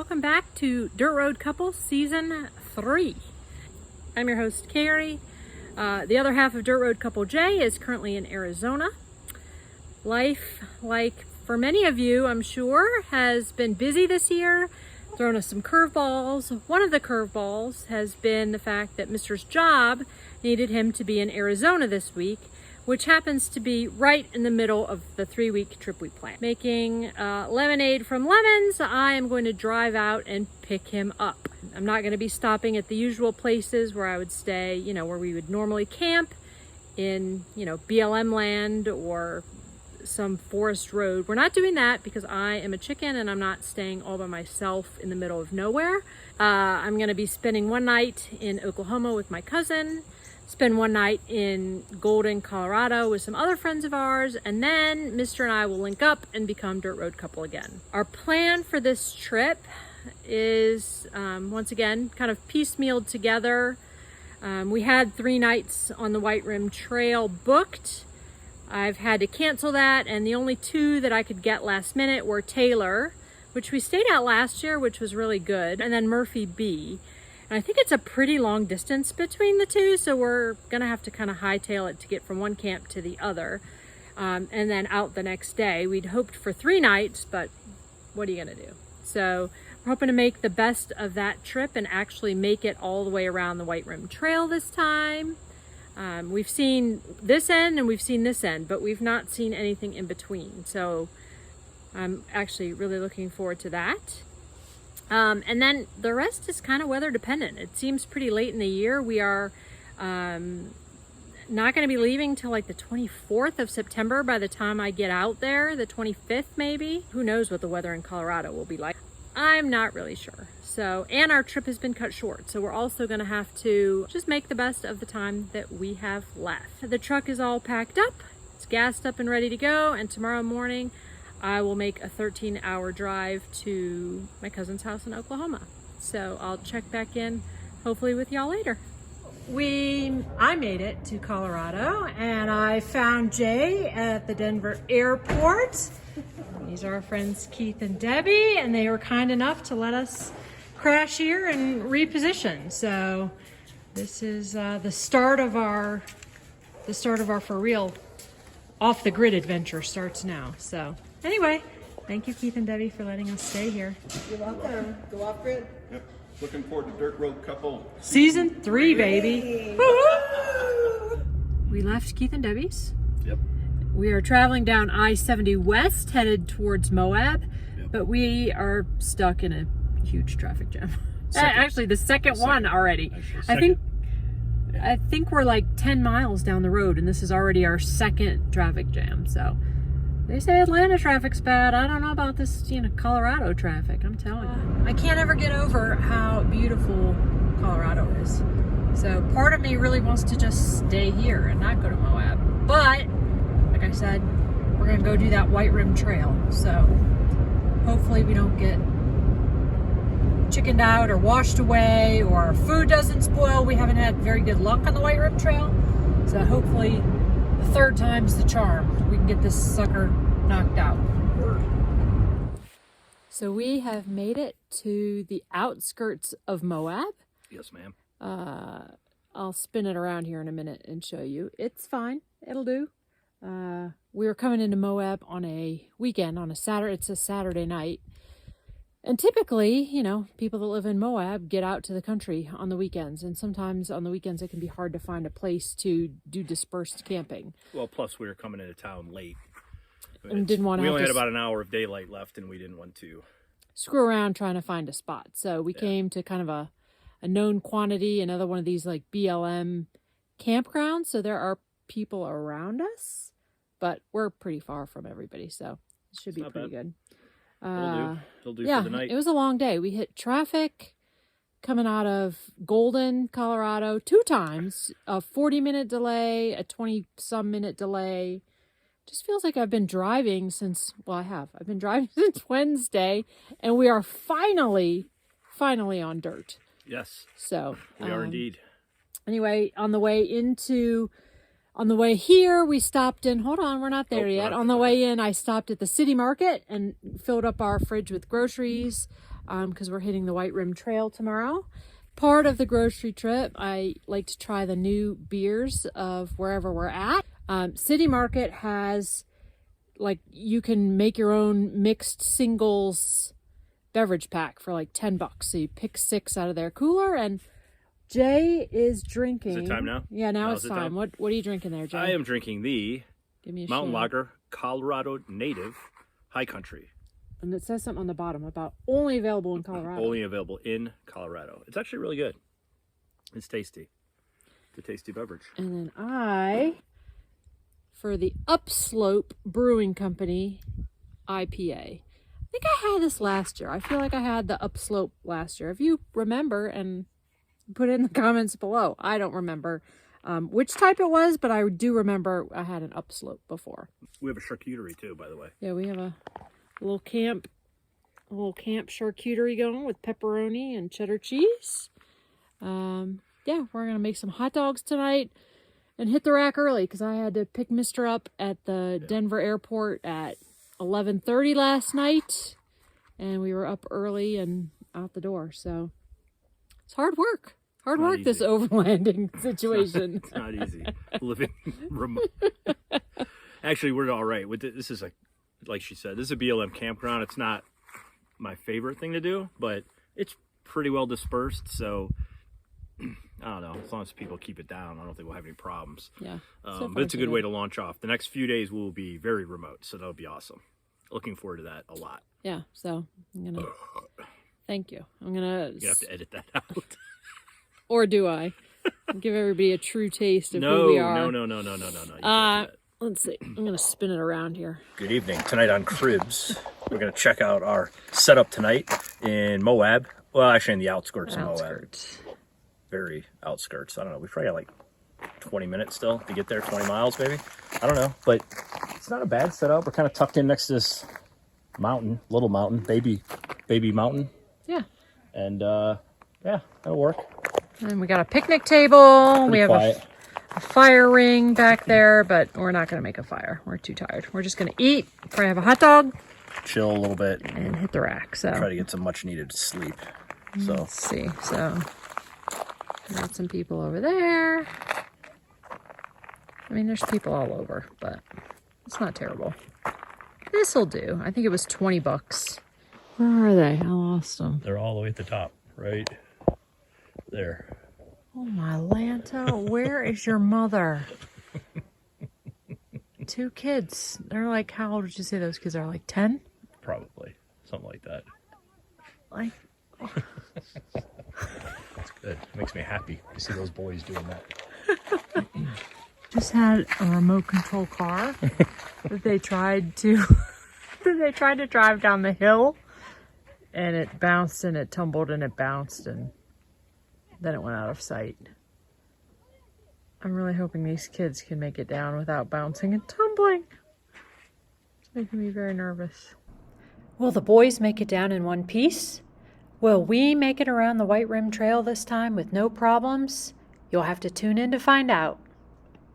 Welcome back to Dirt Road Couple Season 3. I'm your host, Carrie. The other half of Dirt Road Couple Jay is currently in Arizona. Life, like for many of you, I'm sure, has been busy this year, thrown us some curveballs. One of the curveballs has been the fact that Mr's job needed him to be in Arizona this week, which happens to be right in the middle of the 3-week trip we planned. Making lemonade from lemons, I am going to drive out and pick him up. I'm not going to be stopping at the usual places where I would stay, where we would normally camp in, BLM land or some forest road. We're not doing that because I am a chicken and I'm not staying all by myself in the middle of nowhere. I'm going to be spending one night in Oklahoma with my cousin, spend one night in Golden, Colorado with some other friends of ours, and then Mr. and I will link up and become Dirt Road Couple again. Our plan for this trip is, once again, kind of piecemealed together. We had 3 nights on the White Rim Trail booked. I've had to cancel that, and the only 2 that I could get last minute were Taylor, which we stayed at last year, which was really good, and then Murphy B. And I think it's a pretty long distance between the 2, so we're gonna have to kind of hightail it to get from one camp to the other, and then out the next day. We'd hoped for 3 nights, but what are you gonna do? So we're hoping to make the best of that trip and actually make it all the way around the White Rim Trail this time. We've seen this end and we've seen this end, but we've not seen anything in between. So I'm actually really looking forward to that. And then the rest is kind of weather dependent. It seems pretty late in the year. We are not going to be leaving till like the 24th of September by the time I get out there, the 25th maybe. Who knows what the weather in Colorado will be like. I'm not really sure. So, and our trip has been cut short. So we're also going to have to just make the best of the time that we have left. The truck is all packed up. It's gassed up and ready to go. And tomorrow morning, I will make a 13-hour drive to my cousin's house in Oklahoma. So I'll check back in hopefully with y'all later. I made it to Colorado and I found Jay at the Denver airport. These are our friends Keith and Debbie, and they were kind enough to let us crash here and reposition. So this is the start of our for real off the grid adventure starts now. So anyway, thank you Keith and Debbie for letting us stay here. You're welcome. Go off grid. Yep. Looking forward to Dirt Road Couple Season 3, baby. Woo-hoo! We left Keith and Debbie's. Yep. We are traveling down I-70 West, headed towards Moab, Yep. but we are stuck in a huge traffic jam. Actually, the second one already. I think we're like 10 miles down the road, and this is already our second traffic jam. So they say Atlanta traffic's bad. I don't know about this, Colorado traffic. I'm telling you. I can't ever get over how beautiful Colorado is. So part of me really wants to just stay here and not go to Moab. But like I said, we're gonna go do that White Rim Trail. So hopefully we don't get chickened out or washed away or our food doesn't spoil. We haven't had very good luck on the White Rim Trail. So hopefully the 3rd time's the charm. We can get this sucker knocked out. So we have made it to the outskirts of Moab. Yes, ma'am. I'll spin it around here in a minute and show you. It's fine. It'll do. We were coming into Moab on a weekend, on a Saturday. It's a Saturday night. And typically, people that live in Moab get out to the country on the weekends. And sometimes on the weekends, it can be hard to find a place to do dispersed camping. Well, plus we were coming into town late. And didn't want to We only had about an hour of daylight left, and we didn't want to screw around trying to find a spot. So we came to kind of a known quantity, another one of these like BLM campgrounds. So there are people around us, but we're pretty far from everybody. So it should be pretty good. It'll do for the night. It was a long day. We hit traffic coming out of Golden, Colorado 2 times, a 40-minute delay, a 20-some minute delay. Just feels like I've been driving since, I've been driving since Wednesday, and we are finally on dirt. Yes. So we are indeed. Anyway, on the way here, we stopped in, hold on, we're not there yet. On the way in, I stopped at the city market and filled up our fridge with groceries. because we're hitting the White Rim Trail tomorrow. Part of the grocery trip, I like to try the new beers of wherever we're at. City Market has, like, you can make your own mixed singles beverage pack for like $10. So you pick 6 out of their cooler, and Jay is drinking. Is it time now? Yeah, now it's time. What are you drinking there, Jay? I am drinking the Give me a Mountain shot. Lager Colorado Native High Country. And it says something on the bottom about only available in Colorado. Only available in Colorado. It's actually really good. It's tasty. It's a tasty beverage. And then for the Upslope Brewing Company IPA. I think I had this last year. I feel like I had the Upslope last year. If you remember, and put it in the comments below. I don't remember which type it was, but I do remember I had an Upslope before. We have a charcuterie too, by the way. Yeah, we have a little camp charcuterie going with pepperoni and cheddar cheese. Yeah, we're gonna make some hot dogs tonight and hit the rack early because I had to pick Mr. up at the Denver airport at 11:30 last night, and we were up early and out the door. So it's hard work. Hard work, this overlanding situation. It's not easy. Living remote. Actually, we're all right. This is like she said, this is a BLM campground. It's not my favorite thing to do, but it's pretty well dispersed. So I don't know. As long as people keep it down, I don't think we'll have any problems. Yeah. But it's a good way to launch off. The next few days will be very remote, so that'll be awesome. Looking forward to that a lot. Yeah. So I'm gonna. Thank you. I'm gonna. You have to edit that out. Or do I? Give everybody a true taste of who we are. No. Let's see. I'm going to spin it around here. Good evening. Tonight on Cribs, we're going to check out our setup tonight in Moab. Well, actually in the outskirts of Moab. Very outskirts. I don't know. We probably got like 20 minutes still to get there. 20 miles maybe. I don't know. But it's not a bad setup. We're kind of tucked in next to this mountain. Little mountain. Baby mountain. Yeah. And yeah, that'll work. And we got a picnic table. Pretty we have quiet. a fire ring back there, but we're not going to make a fire. We're too tired. We're just going to eat, probably have a hot dog, chill a little bit, and hit the rack. So try to get some much needed sleep. So let's see. So got some people over there. I mean, there's people all over, but it's not terrible. This'll do. I think it was $20. Where are they? I lost them. they're all the way at the top, right there. Oh my Lanta, where is your mother? 2 kids. They're like, how old did you say those kids are? Like 10? Probably. Something like that. Like, That's good. It makes me happy to see those boys doing that. just had a remote control car that they tried to drive down the hill, and it bounced and it tumbled and it bounced and then it went out of sight. I'm really hoping these kids can make it down without bouncing and tumbling. It's making me very nervous. Will the boys make it down in one piece? Will we make it around the White Rim Trail this time with no problems? You'll have to tune in to find out.